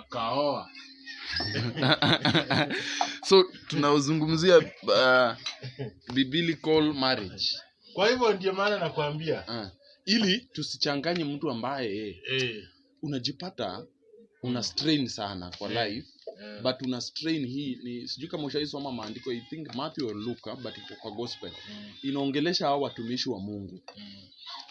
kaoa. So tunaozungumzia biblical marriage. Kwa hivyo ndio maana nakwambia ili tusichanganye mtu ambaye unajipata una strain sana kwa life. But una strain hii ni sijui kama ushaisoma maandiko, I think Matthew or Luke, but iko kwa gospel. Inaongelesha hao watumishi wa Mungu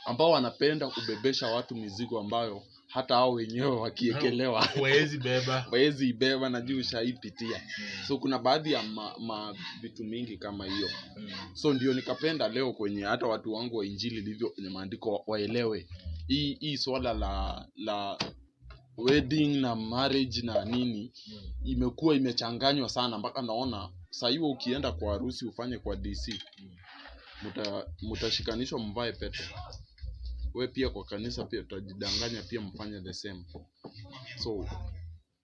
ambao wanapenda kubebesha watu mizigo ambayo hata hao wenyewe wakiekelewa hawezi ibeba na juu ushaipitia. So kuna baadhi ya vitu mingi kama hiyo. So ndio nikapenda leo kwenye hata watu wangu wa injili livyo kwenye maandiko waelewe hii swala la wedding na marriage na nini imekuwa imechanganywa sana mpaka naona sasa hiyo ukienda kwa harusi ufanye kwa DC mtashikanishwa mvae pete. Wewe pia kwa kanisa pia utajidanganya pia mfanye the same. So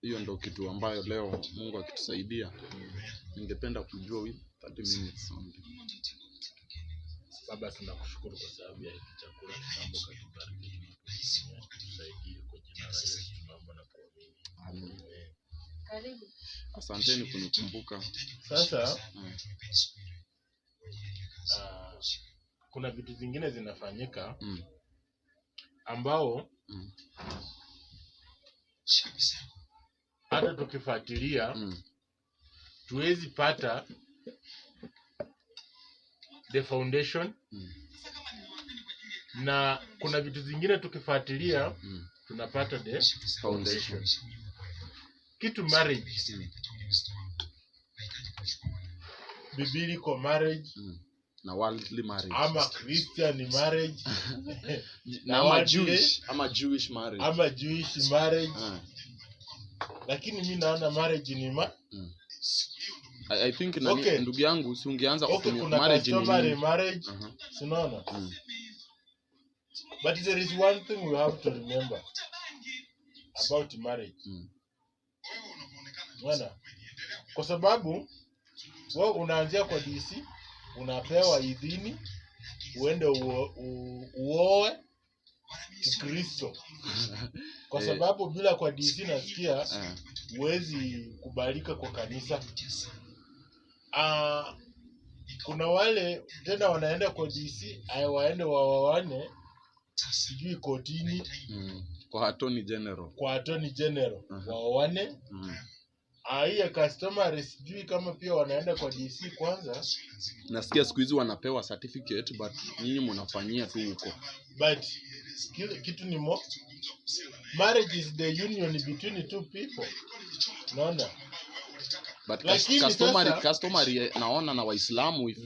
hiyo ndio kitu ambayo leo Mungu akitusaidia ningependa kujua 30 minutes only. Baba, tunakushukuru kwa sababu ya hiki chakula, tunaomba ukatubariki tusaidie kwa jina la Yesu tunaomba na kuamini. Amen. Karibu. Asanteni kunikumbuka. Sasa kuna vitu zingine zinafanyika ambao hata tukifuatilia tuwezi pata the foundation na kuna vitu zingine tukifuatilia tunapata the foundation. Kitu marriage, biblical marriage na worldly marriage ama Christian marriage na Jewish marriage lakini mimi naona marriage ni I think ndugu yangu si ungeanza kutumia marriage ni marriage sinaona but there is one thing we have to remember about marriage. Kwa sababu wewe unaanzia kwa DC unapewa idhini uende uoe Kristo. Kwa sababu bila kwa DC nasikia huwezi kubalika kwa kanisa. Kuna wale tena wanaenda kwa DC waende waoane sijui kotini kwa attorney general waoane. Haya customer sijui kama pia wanaenda kwa DC kwanza. Nasikia siku hizi wanapewa certificate but nyinyi mnafanyia tu huko. But kitu ni marriage is the union between two people. Naona. But customary naona na Waislamu if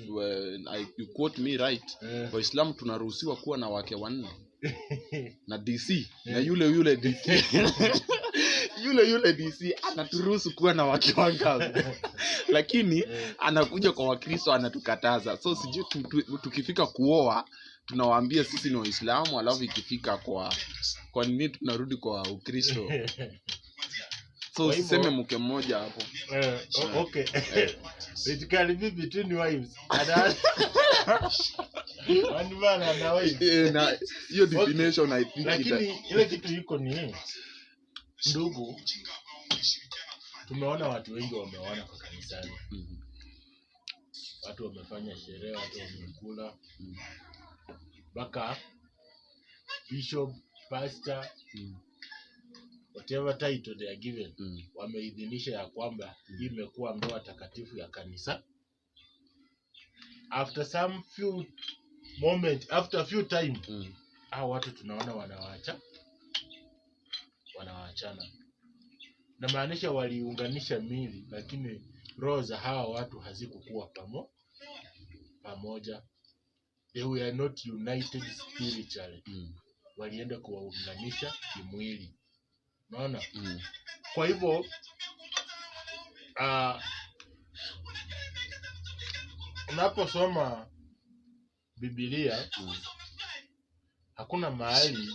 you quote me right, Waislamu tunaruhusiwa kuwa na wake wanne na DC na yule DC yule DC anaturuhusu kuwa na wake wangapi lakini anakuja kwa Wakristo anatukataza. So sijui tukifika kuoa tunawaambia sisi ni Waislamu alafu ikifika kwa nini tunarudi kwa Ukristo. So siseme mke mmoja hapo. Okay. It can be between wives. One man and a wife. Na hiyo definition I think. Lakini ile kitu iko ni ndugu, tumeona watu wengi wameoana kwa kanisani. Watu wamefanya sherehe, watu wamekula. Baka bishop, pastor, whatever title they are given, wameidhinisha ya kwamba hii imekuwa ndoa takatifu ya kanisa. After some few moment, after a few time, hao watu tunaona wanawaachana. Na maanisha waliunganisha mili lakini roho za hawa watu hazikukuwa pamoja. They were not united spiritually. Walienda kuwaunganisha kimwili. Unaona? Kwa hivyo unaposoma Biblia hakuna mahali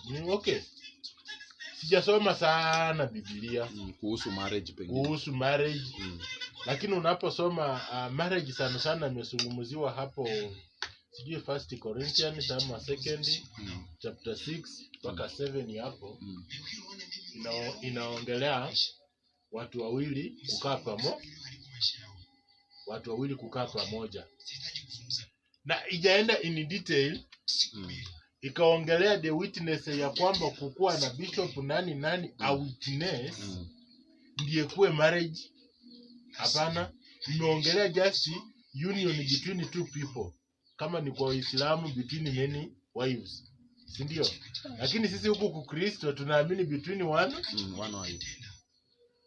sijasoma sana Biblia kuhusu marriage pengine. Lakini unaposoma marriage sana imezungumziwa hapo sijui 1 Corinthians ama 2 chapter 6 mpaka 7 hapo inaongelea watu wawili kukaa pamoja. Na ijaenda in detail, ikaongelea the witness ya kwamba kukua na bishop nani a witness ndiye kuwe marriage. Hapana, imeongelea just union between two people. Kama ni kwa Uislamu between many wives, si ndio? Lakini sisi huku kwa Kristo tunaamini between one wife.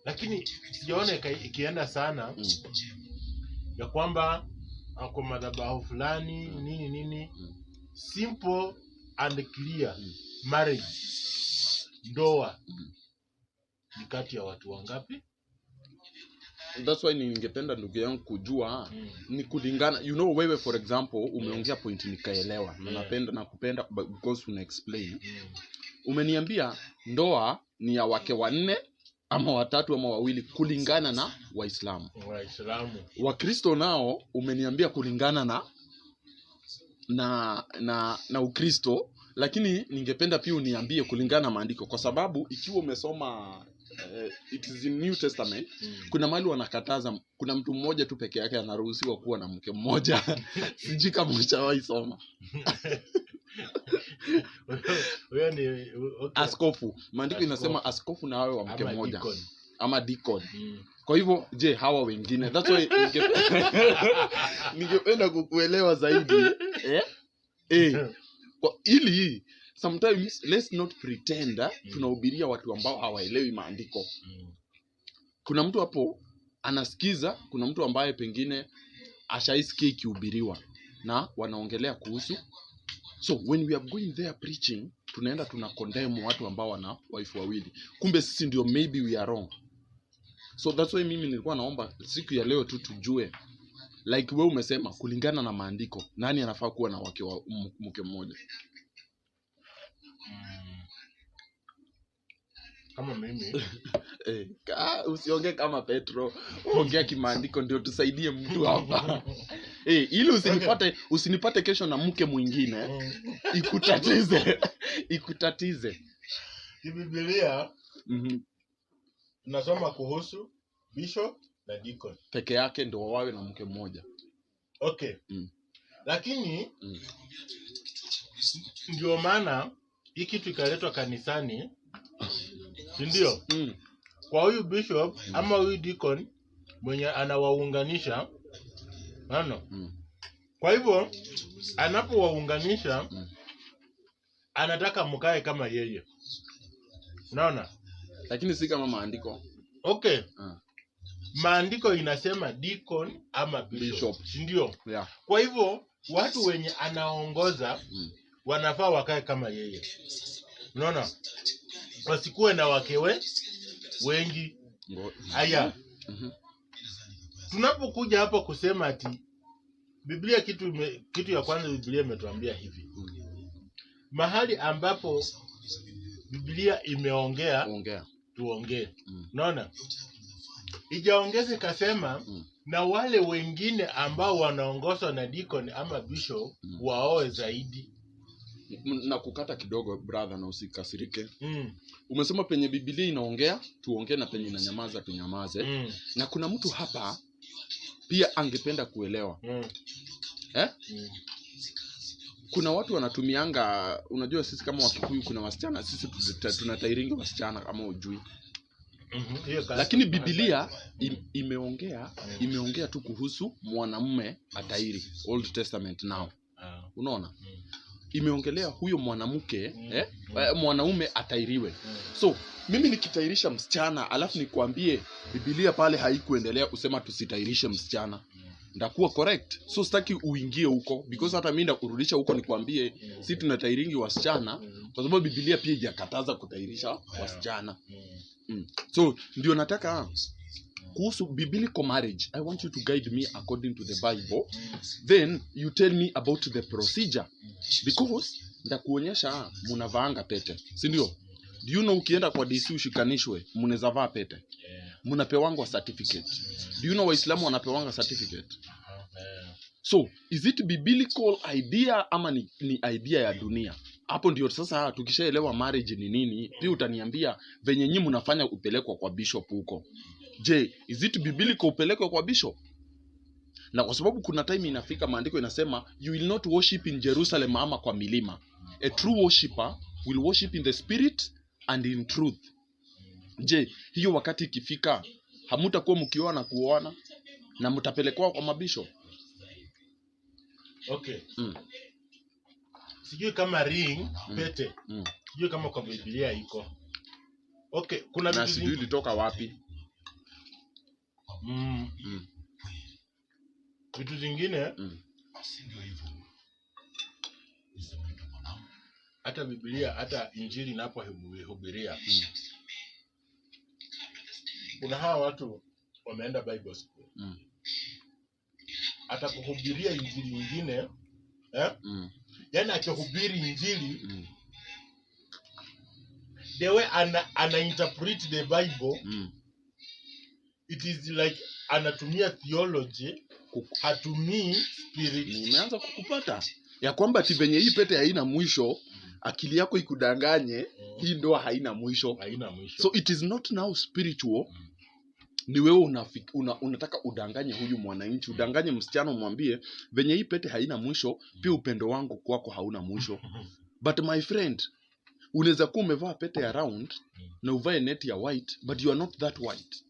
Lakini sijaona ikienda sana ya kwamba ako madhabahu fulani nini. Simple and clear. Marriage, ndoa, ni kati ya watu wangapi? That's why ningependa ndugu yangu kujua ni kulingana, wewe for example umeongea point nikaelewa, na napenda na kupenda because una explain. Umeniambia ndoa ni ya wake 4 ama 3 ama 2 kulingana na Waislamu. Wakristo nao umeniambia kulingana na Ukristo, lakini ningependa pia uniambie kulingana na maandiko, kwa sababu ikiwa umesoma it is in New Testament, kuna mahali wanakataza kuna mtu mmoja tu peke yake anaruhusiwa kuwa na mke mmoja. Sijui kama ushawahi soma. Wewe ni okay. Askofu. Maandiko inasema askofu na awe wa mke mmoja ama deacon. Kwa hivyo je, hawa wengine? That's why ningependa kukuelewa zaidi. Kwa ili sometimes let's not pretend tunahubiria watu ambao hawaelewi maandiko. Kuna mtu hapo anasikiza, kuna mtu ambaye pengine ashaisikia ikihubiriwa na wanaongelea kuhusu. So when we are going there preaching, tunaenda condemn watu ambao wana wife wawili. Kumbe sisi ndio maybe we are wrong. So that's why mimi nilikuwa naomba siku ya leo tu tujue, like wewe umesema kulingana na maandiko, nani anafaa kuwa na mke mmoja? Kama mimi usiongee kama Petro, ongea kimaandiko ndio tusaidie mtu hapa. Ili usinipate kesho na mke mwingine ikutatize. Biblia tunasoma kuhusu bishop na deacon peke yake ndio wawe na mke mmoja. Okay. Lakini ndio maana hiki kitu ikaletwa kanisani, ndio? Kwa huyu bishop ama huyu deacon mwenye anawaunganisha, kwa hivyo anapowaunganisha anataka mkae kama yeye. Unaona? Lakini si kama maandiko. Okay. Maandiko inasema deacon ama bishop. Ndio? Yeah. Kwa hivyo watu wenye anaongoza wanafaa wakae kama yeye. Unaona? Wasikuwe na wakewe wengi. Haya. Tunapokuja hapa kusema ati Biblia kitu ya kwanza Biblia imetuambia hivi. Mahali ambapo Biblia imeongea tuongee. Unaona? Ijaongeze kasema na wale wengine ambao wanaongozwa na deacon ama bishop waoe zaidi. Na kukata kidogo brother, na usikasirike. Umesema penye Biblia inaongea tuongee na penye inanyamaza tunyamaze. Na kuna mtu hapa pia angependa kuelewa. Kuna watu wanatumianga, unajua sisi kama Wakikuyu kuna wasichana, sisi tunatairingi wasichana kama ujui. Lakini Biblia imeongea tu kuhusu mwanamume atairi, Old Testament now. Unaona? Imeongelea huyo mwanamke, mwanaume atairiwe. So mimi nikitairisha msichana alafu nikwambie Biblia pale haikuendelea kusema tusitairishe msichana, ndakuwa correct? So sitaki uingie huko, because hata mimi ndakurudisha huko nikwambie si tunatairingi wasichana, kwa sababu Biblia pia haijakataza kutairisha wasichana. So ndio nataka kuhusu biblical marriage, I want you to guide me according to the Bible. Then you tell me about the procedure, because ndakuonyesha mnavaanga pete, si ndio? Do you know ukienda kwa DC ushikanishwe mnaweza vaa pete? Mnapewangwa certificate. Do you know Waislamu wanapewanga certificate? So is it biblical idea ama ni idea ya dunia? Hapo ndio sasa tukishaelewa marriage ni nini, pia utaniambia venye nyinyi mnafanya upelekwa kwa bishop huko. Je, is it biblical upelekwe kwa bishop? Na kwa sababu kuna time inafika maandiko inasema you will not worship in Jerusalem ama kwa milima. A true worshipper will worship in the spirit and in truth. Je, hiyo wakati ikifika hamutakuwa mkiona kuona na mtapelekwa kwa mabisho? Okay. Sijui kama ring pete. Sijui kama kwa Biblia iko. Okay, kuna vitu sijui ilitoka wapi. Vitu zingine hata Biblia, hata Injili inapohubiria kuna hawa watu wameenda Bible school. Hata kuhubiria Injili nyingine yani akihubiri Injili the way ana interpret the Bible it is like anatumia theology, hatumii spirit. Nimeanza kukupata ya kwamba venye hii pete haina mwisho, akili yako ikudanganye hii ndoa haina mwisho. So it is not now spiritual. Ni wewe unataka udanganye huyu mwananchi, udanganye msichana, umwambie venye hii pete haina mwisho, pia upendo wangu kwako hauna mwisho. But my friend, unaweza kuwa umevaa pete ya round na uvae net ya white, but you are not that white.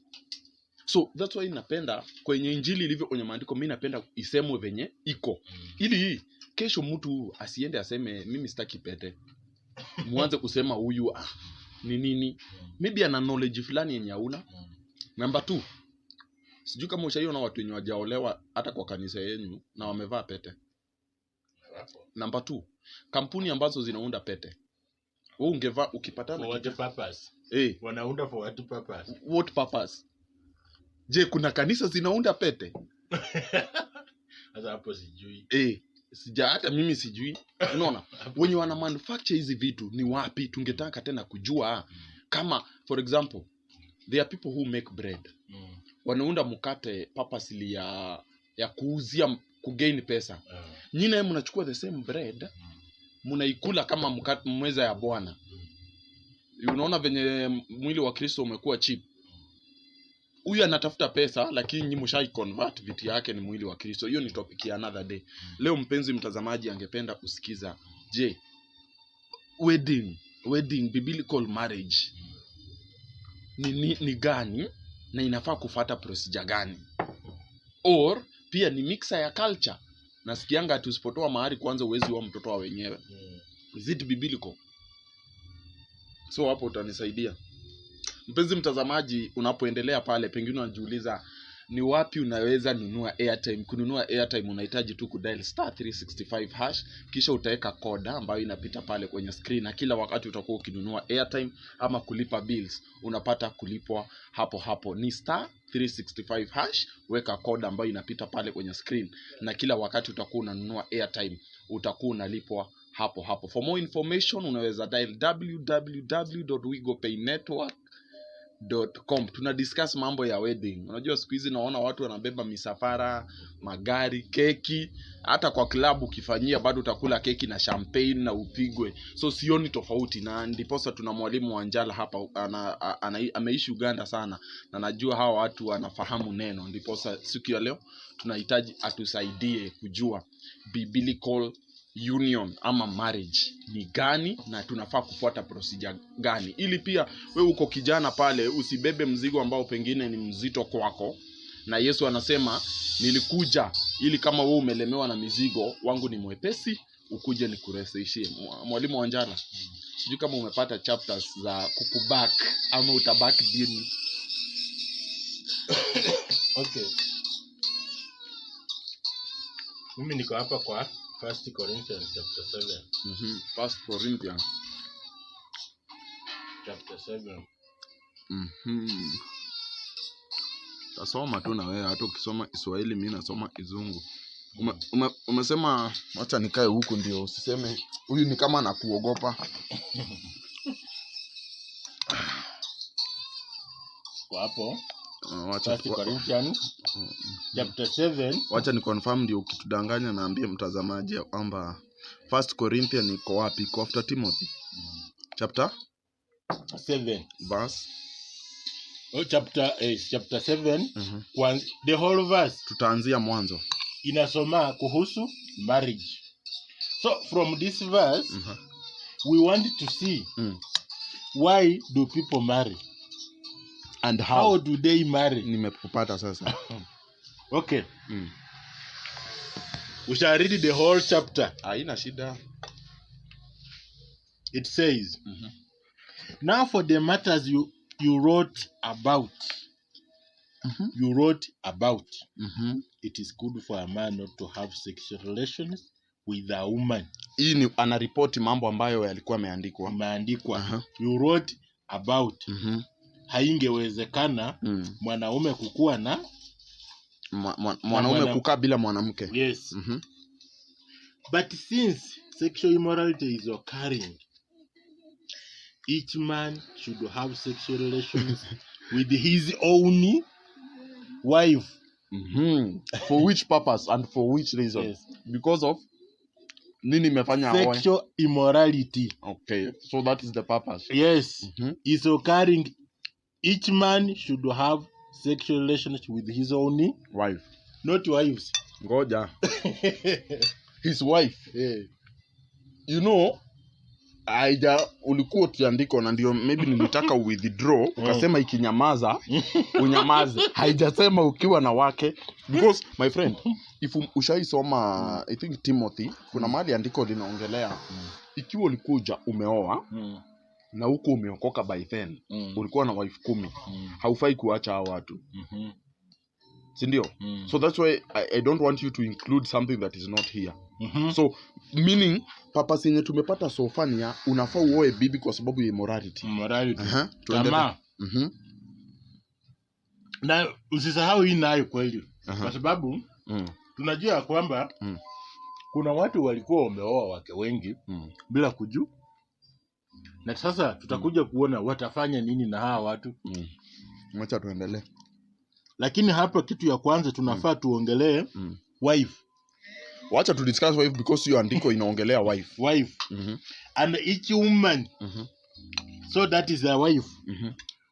So that's why napenda kwenye Injili ilivyo kwenye maandiko, mimi napenda isemwe venye iko. Ili kesho mtu asiende aseme mimi sitaki pete. Muanze kusema huyu ni nini? Maybe ana knowledge fulani yenye hauna. Number 2. Sijui kama ushaiona watu wenye wajaolewa hata kwa kanisa yenu na wamevaa pete. Number 2. Kampuni ambazo zinaunda pete. Wewe ungevaa ukipatana for what purpose? Wanaunda for what purpose? What purpose? Je, kuna kanisa zinaunda pete? Sasa hapo sijui. Hata mimi sijui. Unaona? Wenye wana manufacture hizi vitu ni wapi? Tungetaka tena kujua. Kama for example, there are people who make bread. Wanaunda mkate purposely ya kuuzia, kugain pesa. Nyinyi mnachukua the same bread, mnaikula kama mkate mweza ya Bwana. Unaona venye mwili wa Kristo umekuwa cheap. Huyu anatafuta pesa lakini nyinyi mshai convert vitu yake ni mwili wa Kristo. Hiyo ni topic ya another day. Leo mpenzi mtazamaji angependa kusikiza, je, wedding biblical marriage ni gani na inafaa kufuata procedure gani? Or pia ni mixer ya culture. Nasikianga tusipotoa mahari kwanza uwezi wa mtoto wa wenyewe. Is it biblical? So hapo utanisaidia. Mpenzi mtazamaji, unapoendelea pale pengine unajiuliza ni wapi unaweza nunua airtime. Kununua airtime unahitaji tu kudial *365# kisha utaweka code ambayo inapita pale kwenye screen, na kila wakati utakuwa ukinunua airtime ama kulipa bills unapata kulipwa hapo hapo. Ni *365#, weka code ambayo inapita pale kwenye screen, na kila wakati utakuwa unanunua airtime utakuwa unalipwa hapo hapo. For more information unaweza dial www.wigopaynetwork.com. Tuna discuss mambo ya wedding. Unajua siku hizi naona watu wanabeba misafara, magari, keki. Hata kwa klabu ukifanyia bado utakula keki na champagne na upigwe. So sioni tofauti, na ndiposa tuna mwalimu Wanjala hapa ameishi Uganda sana na najua hawa watu wanafahamu neno. Ndiposa siku ya leo tunahitaji atusaidie kujua biblical union ama marriage ni gani na tunafaa kufuata procedure gani, ili pia wewe uko kijana pale usibebe mzigo ambao pengine ni mzito kwako. Na Yesu anasema nilikuja ili kama wewe umelemewa na mizigo wangu ni mwepesi ukuje nikurahisishie. Mwalimu Wanjala, sijui kama umepata chapters za kukubak ama utabak dini. Okay, mimi niko hapa kwa 1 Corinthians chapter 7. 1 Corinthians chapter 7. Tasoma tu na wewe, hata ukisoma Kiswahili mimi nasoma Kizungu. Umesema acha nikae huku ndio usiseme huyu ni kama anakuogopa. Kwa hapo 1 Corinthians chapter 7. Wacha ni confirm ndio ukitudanganya naambie mtazamaji kwamba 1 Corinthians iko wapi? Iko after Timothy. Chapter 7 verse. chapter 7 the whole verse tutaanzia mwanzo inasoma kuhusu marriage. So from this verse we want to see why do people marry and how do they marry. Nimekupata sasa. Okay. We shall read the whole chapter. Haina shida. It says, now for the matters you wrote about, it is good for a man not to have sexual relations with a woman. Hii ni anaripoti mambo ambayo yalikuwa yameandikwa. You wrote about. Haingewezekana mwanaume kukua na mwanaume kukaa bila mwanamke. Yes. But since sexual immorality is occurring, each man should have sexual relations with his own wife. For which purpose and for which reason? Yes. Because of nini imefanya sexual immorality. Okay, so that is the purpose. Yes. Is occurring. Each man should have sexual relations with his own wife. Not wives. Ngoja. His wife. Yeah. You know, ulikuwa tiandiko na ndio maybe nilitaka withdraw ukasema ikinyamaza unyamaze. Haijasema ukiwa na wake because my friend if ushaisoma I think Timothy kuna mahali andiko linaongelea ikiwa ulikuja umeoa na huko umeokoka by then ulikuwa na wife 10 haufai kuacha hao watu. Si ndio? So that's why I don't want you to include something that is not here. So meaning purpose yenye tumepata so far ni unafaa uoe bibi kwa sababu ya immorality. Kama na usisahau hii nayo kweli. Kwa sababu tunajua kwamba kuna watu walikuwa wameoa wake wengi bila kujua. Na sasa tutakuja kuona watafanya nini na hawa watu. Acha tuendelee. Lakini hapa kitu ya kwanza tunafaa tuongelee wife. Wacha tu discuss wife because hiyo andiko inaongelea wife. And each woman so that is a wife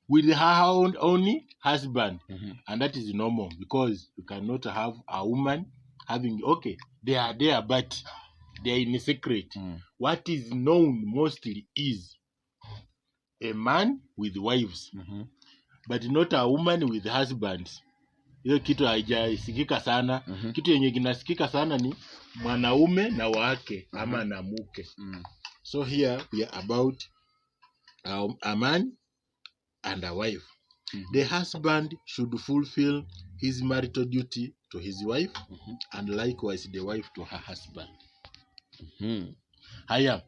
with her own husband. And that is normal because you cannot have a woman having they are there but they are in secret. What is known mostly is a man with wives but not a woman with husbands. Hiyo kitu haijasikika sana. Kitu yenye kinasikika sana ni mwanaume na wake ama na mke. So here we are about a man and a wife. The husband should fulfill his marital duty to his wife and likewise the wife to her husband. Haya.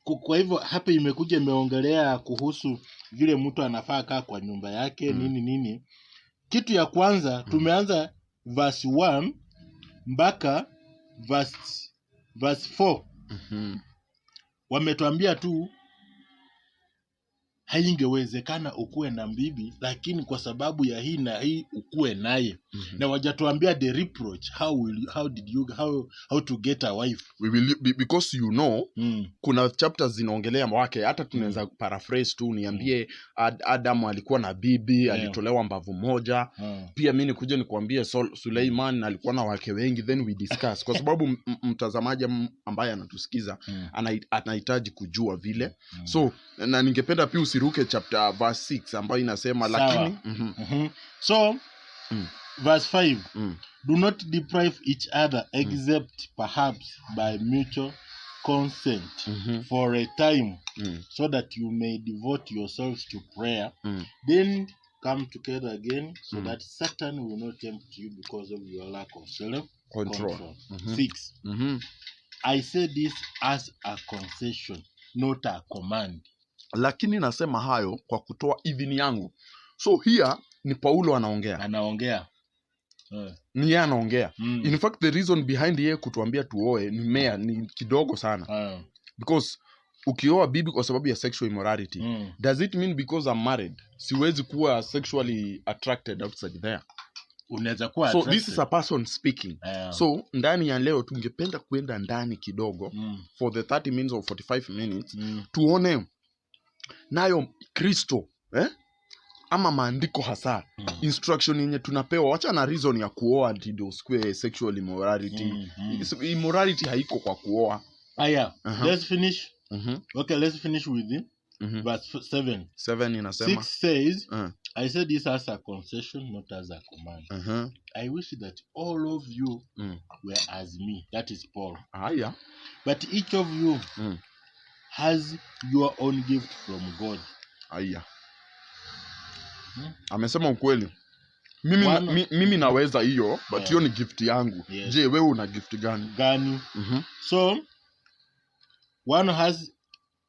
Kwa hivyo hapa imekuja imeongelea kuhusu vile mtu anafaa kaa kwa nyumba yake nini. Kitu ya kwanza tumeanza verse 1 mpaka verse 4. Wametuambia tu haingewezekana ukuwe na bibi lakini kwa sababu ya hii na hii ukuwe naye. Na wajatuambia the reproach how to get a wife. We will because you know kuna chapters zinaongelea wake hata tunaweza paraphrase tu niambie Adam alikuwa na bibi alitolewa mbavu moja. Pia mimi nikuje nikwambie Suleiman alikuwa na wake wengi then we discuss kwa sababu mtazamaji ambaye anatusikiza anahitaji kujua vile. So na ningependa pia usiruke chapter verse 6 ambayo inasema lakini so verse 5 do not deprive each other except perhaps by mutual consent for a time so that you may devote yourselves to prayer then come together again so that Satan will not tempt you because of your lack of self-control. 6 I say this as a concession not a command. Lakini nasema hayo kwa kutoa idhini yangu. So here ni Paulo anaongea. Ni yeye anaongea. In fact the reason behind yeye kutuambia tuoe ni kidogo sana. Because ukioa bibi kwa sababu ya sexual immorality, does it mean because I'm married siwezi kuwa sexually attracted outside there? Unaweza kuwa so this is a person speaking. So ndani ya leo tungependa kuenda ndani kidogo for the 30 minutes or 45 minutes tuone nayo Kristo ama maandiko hasa instruction yenye tunapewa, wacha na reason ya kuoa ndio square sexual immorality. Immorality haiko kwa kuoa. Let's finish. Okay, let's finish with it. Verse 7. 7 inasema 6 says, I said this as a concession, not as a command. I wish that all of you were as me. That is Paul. But each of you has your own gift from God. Amesema ukweli. Mimi naweza hiyo, but hiyo ni gift yangu. Je, wewe una gift gani? So one has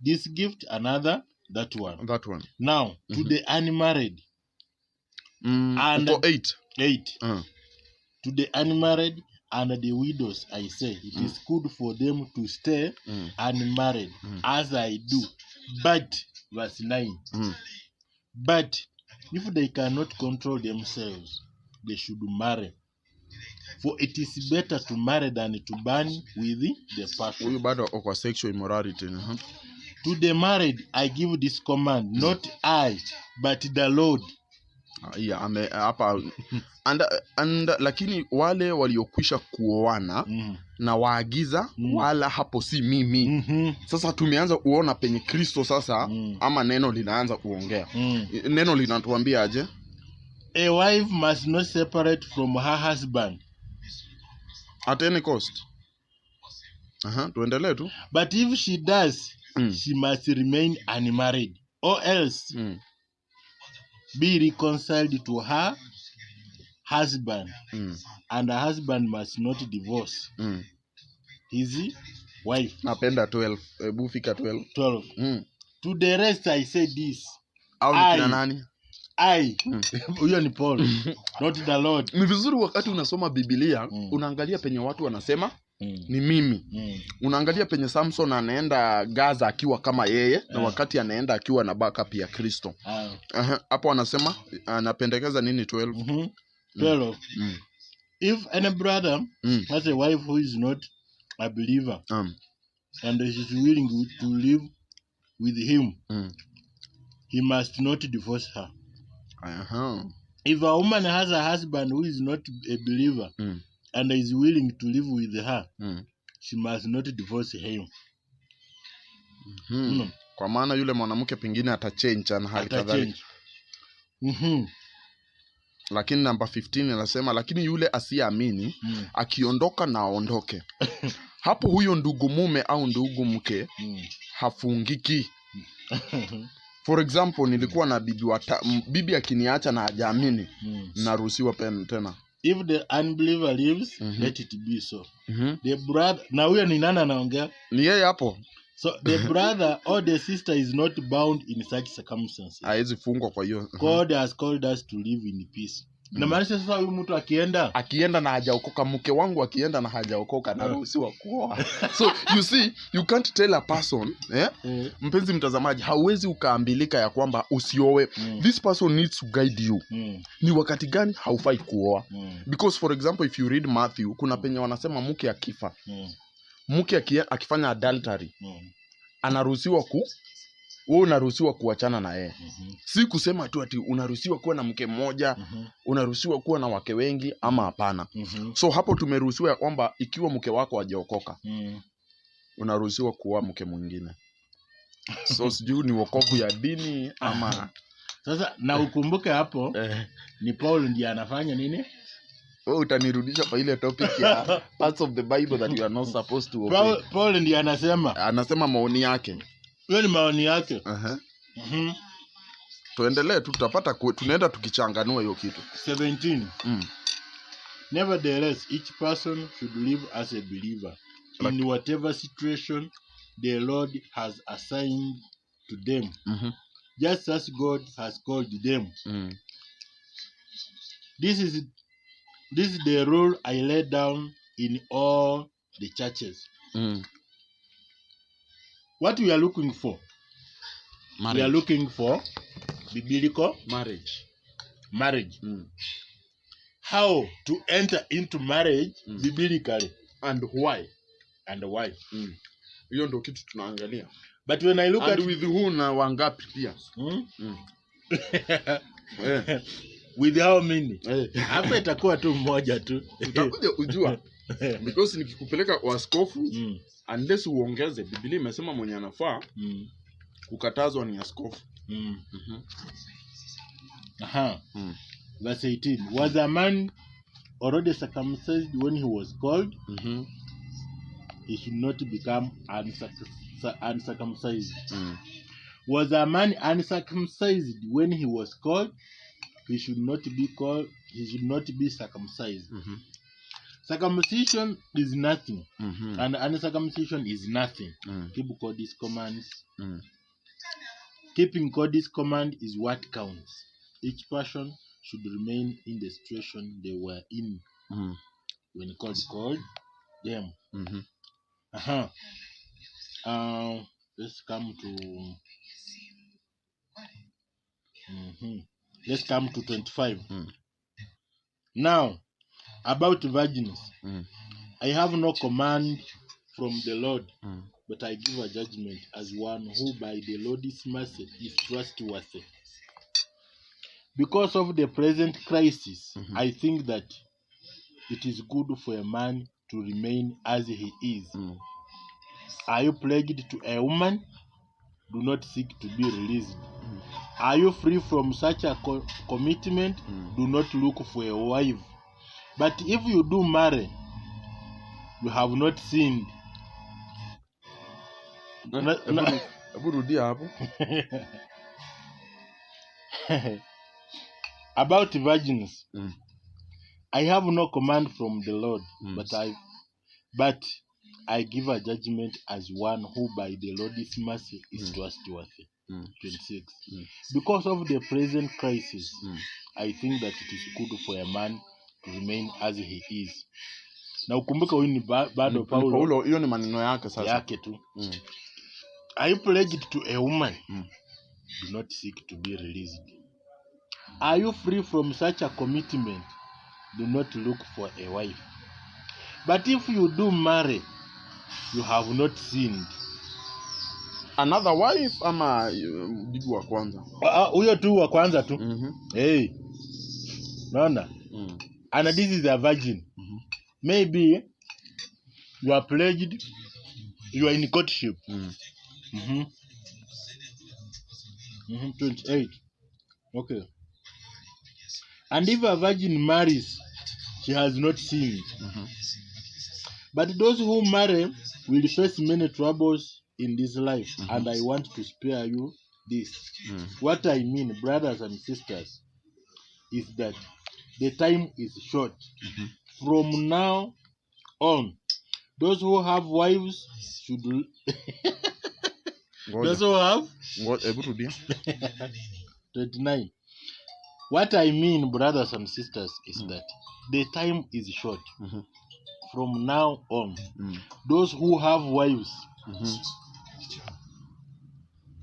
this gift, another that one. Now to the unmarried and 8 to the unmarried and the widows I say, it is good for them to stay unmarried as I do. But verse 9, but if they cannot control themselves, they should marry. For it is better to marry than to burn with the passion. Huyu bado kwa sexual immorality. To the married I give this command, not I, but the Lord. Hapa and lakini wale waliokwisha kuoana na waagiza wala hapo si mimi. Sasa tumeanza kuona penye Kristo sasa ama neno linaanza kuongea. Neno linatuambia aje? A wife must not separate from her husband at any cost. Tuendelee tu. But if she does, she must remain unmarried, or else be reconciled to her husband, and her husband must not divorce his wife. Napenda 12. Ebu fika 12. To the rest I say this. Huyo ni Paul, not the Lord. Ni vizuri wakati unasoma Biblia unaangalia penye watu wanasema ni mimi. Unaangalia penye Samson anaenda Gaza akiwa kama yeye na wakati anaenda akiwa na backup ya Kristo. Hapo anasema anapendekeza nini 12? 12. If any brother has a wife who is not a believer and is willing to live with him, he must not divorce her. If a woman has a husband who is not a believer and is willing to live with her, she must not divorce him. Kwa maana yule mwanamke pengine atachange na hali kadhalika. Lakini namba 15 anasema lakini yule asiyeamini akiondoka na aondoke. Hapo huyo ndugu mume au ndugu mke hafungiki. For example, nilikuwa na bibi akiniacha na hajaamini, naruhusiwa tena. If the unbeliever leaves, let it be so. The brother, na huyo ni nani anaongea? Ni yeye hapo. So the brother or the sister is not bound in such circumstances. Haezi fungwa kwa hiyo. God has called us to live in peace. Na maana sasa huyu mtu akienda na hajaokoka, mke wangu akienda na hajaokoka naruhusiwa kuoa. So you see, you can't tell a person, mpenzi mtazamaji, hauwezi ukaambilika ya kwamba usioe. This person needs to guide you. Ni wakati gani haufai kuoa? Because for example, if you read Matthew, kuna penye wanasema mke akifa, mke akifanya adultery, anaruhusiwa wewe unaruhusiwa kuachana na yeye. Si kusema tu ati unaruhusiwa kuwa na mke mmoja, unaruhusiwa kuwa na wake wengi ama hapana. So hapo tumeruhusiwa ya kwamba ikiwa mke wako hajaokoka, unaruhusiwa kuoa mke mwingine. So sijui ni wokovu ya dini ama sasa na ukumbuke hapo ni Paul ndiye anafanya nini? Wewe utanirudisha kwa ile topic ya parts of the Bible that you are not supposed to obey. Paul ndiye anasema maoni yake. Hiyo ni maoni yake. Tuendelee tu, tutapata tunaenda tukichanganua hiyo kitu. 17. Nevertheless, each person should live as a believer in whatever situation the Lord has assigned to them, just as God has called them. This is the rule I laid down in all the churches. What we are looking for? Marriage. We are looking for biblical marriage. How to enter into marriage biblically and why? Hiyo ndio kitu tunaangalia. But when I look at with who na wangapi pia. With how many? Hapa itakuwa tu mmoja tu. Utakuja kujua. Because nikikupeleka kwa askofu, unless uongeze, Biblia imesema mwenye anafaa kukatazwa ni askofu. Verse 18. Was a man already circumcised when he was called? He should not become uncircumcised. Was a man uncircumcised when he was called? He should not be called. He should not be circumcised. Circumcision is nothing, and uncircumcision is nothing. Keep God's commands. Keeping God's command is what counts. Each person should remain in the situation they were in when God called them. Let's come to 25. Now, about virgins, I have no command from the Lord, but I give a judgment as one who by the Lord's mercy is trustworthy. Because of the present crisis, I think that it is good for a man to remain as he is. Are you pledged to a woman? Do not seek to be released. Are you free from such a commitment? Do not look for a wife. But if you do marry, you have not sinned. About virgins, I have no command from the Lord, but I give a judgment as one who by the Lord's mercy is trustworthy. 26. Because of the present crisis, I think that it is good for a man to remain as he is. Na ukumbuka huyu ni bado Paulo, hiyo ni maneno yake sasa. Yake tu. Are you pledged to a woman? Do not seek to be released. Are you free from such a commitment? Do not look for a wife. But if you do marry, you have not sinned. Another wife ama bibi wa kwanza? Huyo tu wa kwanza tu. Hey. Naona? And this is a virgin. Maybe you are pledged, you are in courtship. 28. Okay. And if a virgin marries, she has not sinned. But those who marry will face many troubles in this life, and I want to spare you this. What I mean, brothers and sisters, is that the time is short. From now on, those who have wives should those who have 29. What I mean, brothers and sisters, is that the time is short. From now on, those who have wives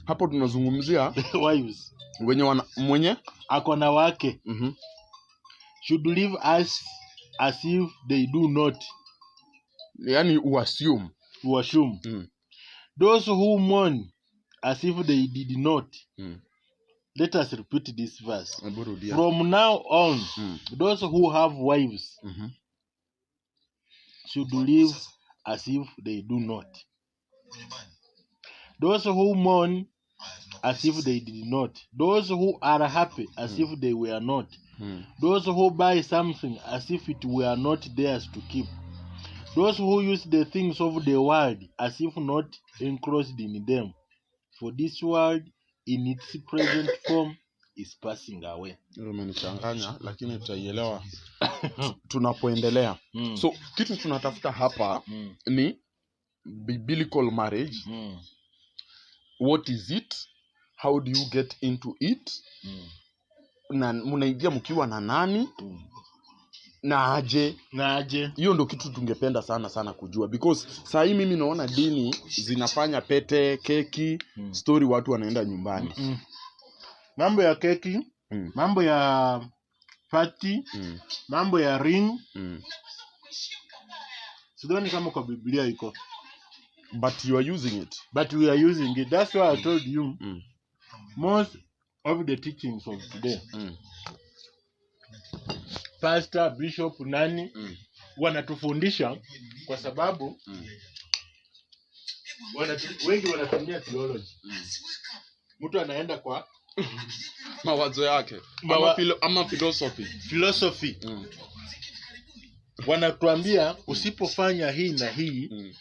hapo tunazungumzia wives mwenye akona wake should live as if they do not. Yani assume. Those who mourn as if they did not. Let us repeat this verse. From now on, those who have wives should live as if they do not. Those who mourn as if they did not. Those who are happy as if they were not. Those who buy something as if it were not theirs to keep. Those who use the things of the world as if not enclosed in them. For this world in its present form is passing away. Umenichanganya lakini tutaielewa tunapoendelea. So kitu tunatafuta hapa ni biblical marriage. What is it? How do you get into it? Na mnaingia mkiwa na nani? Na aje. Hiyo ndio kitu tungependa sana kujua, because saa hii mimi naona dini zinafanya pete, keki, story watu wanaenda nyumbani. Mambo ya keki, mambo ya party, mambo ya ring. Sidhani kama kwa Biblia iko. But you are using it. But we are using it. That's why I told you. Most of the teachings of today, pastor, bishop, nani wanatufundisha kwa sababu wengi wanatumia theology. Mtu anaenda kwa mawazo yake ama philosophy. Wanatuambia usipofanya hii na hii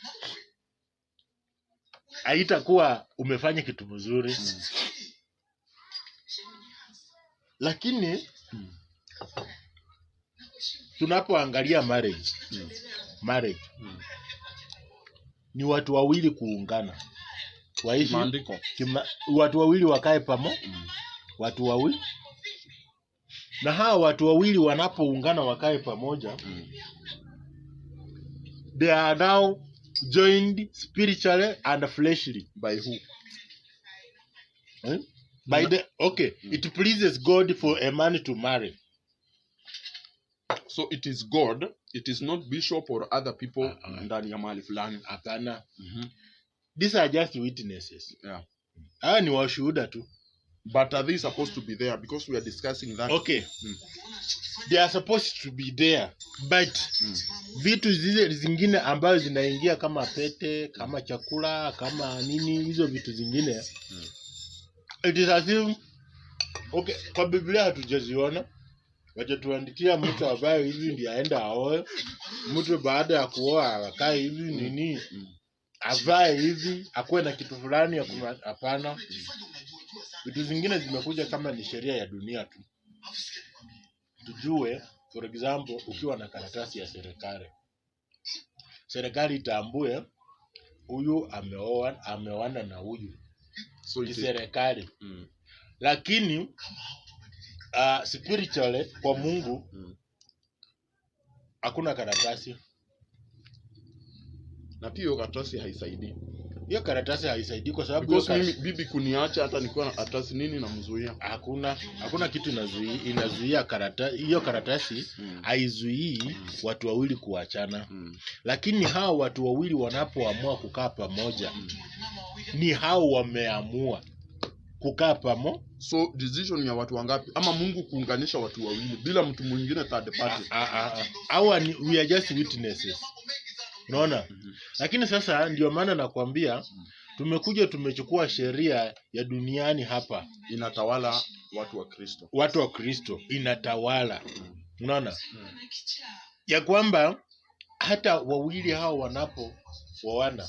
haitakuwa umefanya kitu mzuri. Lakini tunapoangalia marriage ni watu wawili kuungana, waishi watu wawili wakae watu wawili, na hawa watu wawili wanapoungana wakae pamoja, they are now joined spiritually and fleshly. By who? By the it pleases God for a man to marry. So it is God, it is not bishop or other people ndani ya mahali fulani. Hapana. These are just witnesses. Yeah. Hawa ni washuhuda tu. But are they supposed to be there? Because we are discussing that. Okay. They are supposed to be there. But vitu zingine ambazo zinaingia kama pete, kama chakula, kama nini, hizo vitu zingine. It is as if, kwa Biblia hatujaziona. Wacha tuandikia mtu ambaye hivi ndiye aenda aoe. Mtu baada ya kuoa akae hivi nini? Avae hivi, akuwe na kitu fulani ya hapana. Vitu zingine zimekuja kama ni sheria ya dunia tu. Tujue, for example, ukiwa na karatasi ya serikali itambue huyu ameoana na huyu. So ni serikali. Lakini spiritually kwa Mungu hakuna karatasi. Na pia hiyo karatasi haisaidii. Hiyo karatasi haisaidii kwa sababu because mimi bibi kuniacha hata nikiwa na karatasi nini namzuia. Hakuna kitu inazuia karatasi. Hiyo karatasi haizuii watu wawili kuachana. Lakini hao watu wawili wanapoamua kukaa pamoja ni hao wameamua kukaa pamoja. So decision ya watu wangapi? Ama Mungu kuunganisha watu wawili bila mtu mwingine third party. We are just witnesses. Unaona? Lakini sasa ndio maana nakwambia tumechukua sheria ya duniani hapa inatawala watu wa Kristo. Watu wa Kristo inatawala. Unaona? Ya kwamba hata wawili hao wanapoana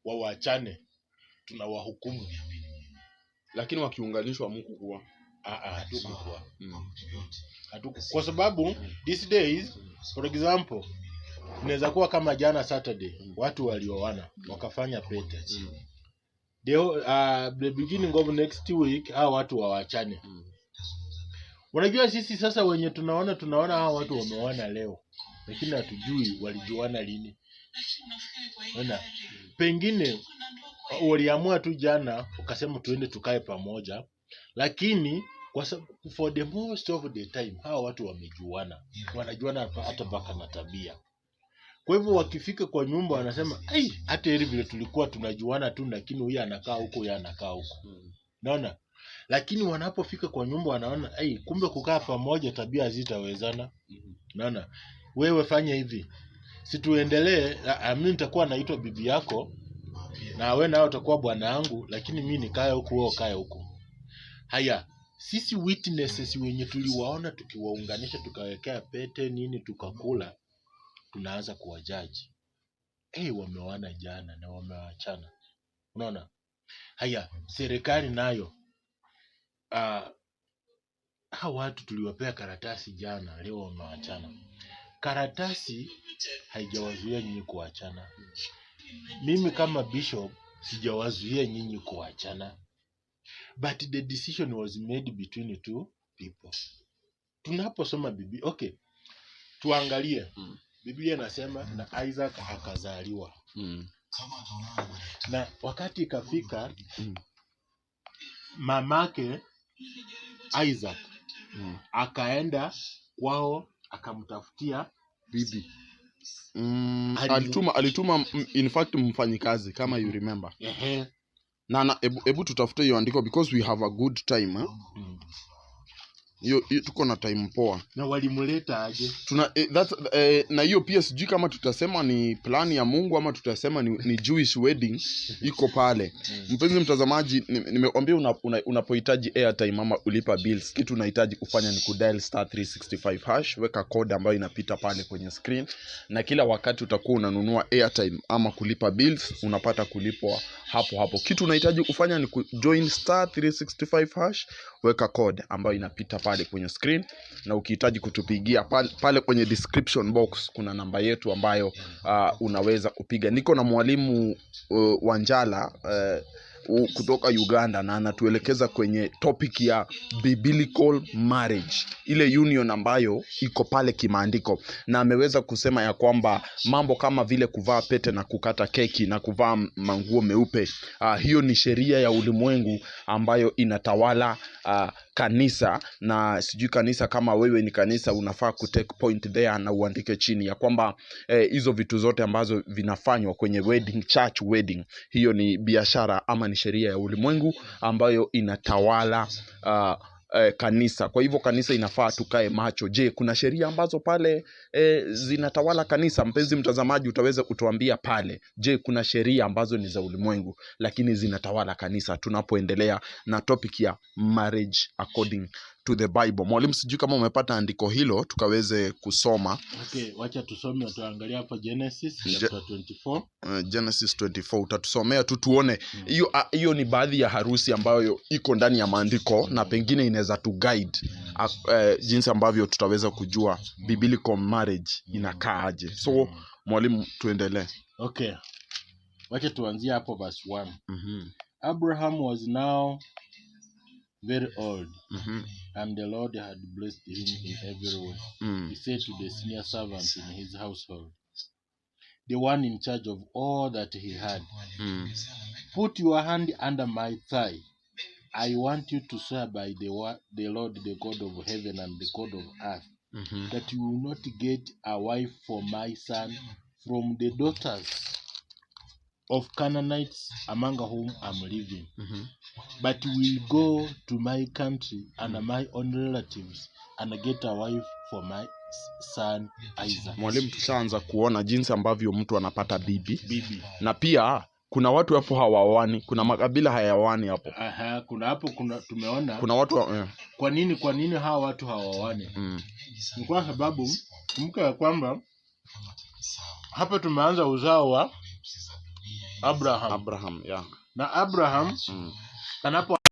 waachane tunawahukumu. Lakini wakiunganishwa Mungu kuwa hatukuwa. Kwa sababu these days, for example, inaweza kuwa kama jana Saturday watu walioana wakafanya pete. The beginning of next week hao watu waachane. Unajua sisi sasa wenye tunaona hao watu wameoana leo, lakini hatujui walijuana lini. Unaona? Pengine waliamua tu jana ukasema tuende tukae pamoja, lakini for the most of the time hao watu wamejuana. Wanajuana hata mpaka na tabia. Kwa hivyo wakifika kwa nyumba wanasema, hata hili vile tulikuwa tunajuana tu, lakini huyu anakaa huko, huyu anakaa huko. Unaona? Lakini wanapofika kwa nyumba wanaona, kumbe kukaa pamoja tabia hazitawezana. Unaona? Wewe fanya hivi. Si tuendelee, mimi nitakuwa naitwa bibi yako na wewe nao utakuwa bwana wangu, lakini mimi nikae huko wewe ukae huko. Haya, sisi witnesses wenye tuliwaona tukiwaunganisha tukawekea pete nini tukakula, tunaanza kuwajaji. Wameoana jana na wameachana. Unaona? Haya, serikali nayo hao watu tuliwapea karatasi jana, leo wameachana. Karatasi haijawazuia nyinyi kuachana. Mimi kama bishop sijawazuia nyinyi kuachana. But the decision was made between two people. Tunaposoma Biblia, tuangalie. Biblia inasema na Isaac akazaliwa. Na wakati ikafika mamake Isaac akaenda kwao akamtafutia bibi. Alituma in fact mfanyikazi kama you remember. Na ebu tutafute hiyo andiko because we have a good time hiyo tuko na time poa. Na walimuleta aje? Na hiyo pia sijui kama tutasema ni plan ya Mungu ama tutasema ni Jewish wedding iko pale. Mpenzi mtazamaji, nimekwambia unapohitaji airtime ama ulipa bills, kitu unahitaji kufanya ni kudial *365#, weka code ambayo inapita pale kwenye screen, na kila wakati utakuwa unanunua airtime ama kulipa bills unapata kulipwa hapo. Kitu unahitaji kufanya ni kujoin *365#, weka code ambayo inapita pale kwenye screen, na ukihitaji kutupigia pale kwenye description box kuna namba yetu ambayo unaweza kupiga. Niko na mwalimu Wanjala kutoka Uganda, na anatuelekeza kwenye topic ya biblical marriage, ile union ambayo iko pale kimaandiko, na ameweza kusema ya kwamba mambo kama vile kuvaa pete na kukata keki na kuvaa manguo meupe, hiyo ni sheria ya ulimwengu ambayo inatawala kanisa. Na sijui kanisa, kama wewe ni kanisa, unafaa kutake point there na uandike chini ya kwamba hizo vitu zote ambazo vinafanywa kwenye wedding, church wedding, hiyo ni biashara ama ni sheria ya ulimwengu ambayo inatawala kanisa. Kwa hivyo kanisa inafaa tukae macho. Je, kuna sheria ambazo pale zinatawala kanisa? Mpenzi mtazamaji, utaweza kutuambia pale, je, kuna sheria ambazo ni za ulimwengu lakini zinatawala kanisa, tunapoendelea na topic ya marriage according to the Bible. Mwalimu, sijui kama umepata andiko hilo tukaweze kusoma. Okay, wacha tusome, tuangalia hapo Genesis chapter 24. Genesis 24 utatusomea tu tuone. Hiyo ni baadhi ya harusi ambayo iko ndani ya maandiko, na pengine inaweza tu guide jinsi ambavyo tutaweza kujua biblical marriage inakaa aje. So mwalimu, tuendelee. Okay, wacha tuanzie hapo verse 1. Abraham was now very old, and the Lord had blessed him in every way. He said to the senior servant in his household, the one in charge of all that he had, put your hand under my thigh. I want you to swear by the Lord, the God of heaven and the God of earth, that you will not get a wife for my son from the daughters of Canaanites among whom I'm living, but will go to my country and my own relatives and get a wife for my son Isaac. Mwalimu, tushaanza kuona jinsi ambavyo mtu anapata bibi. Na pia kuna watu hapo hawawani, kuna makabila hayawani hapo. Kuna tumeona kuna watu Kwa nini hawa watu hawawani? Ni kwa sababu kumbuka ya kwamba hapa tumeanza uzao wa Abraham. Yeah. Na Abraham anapo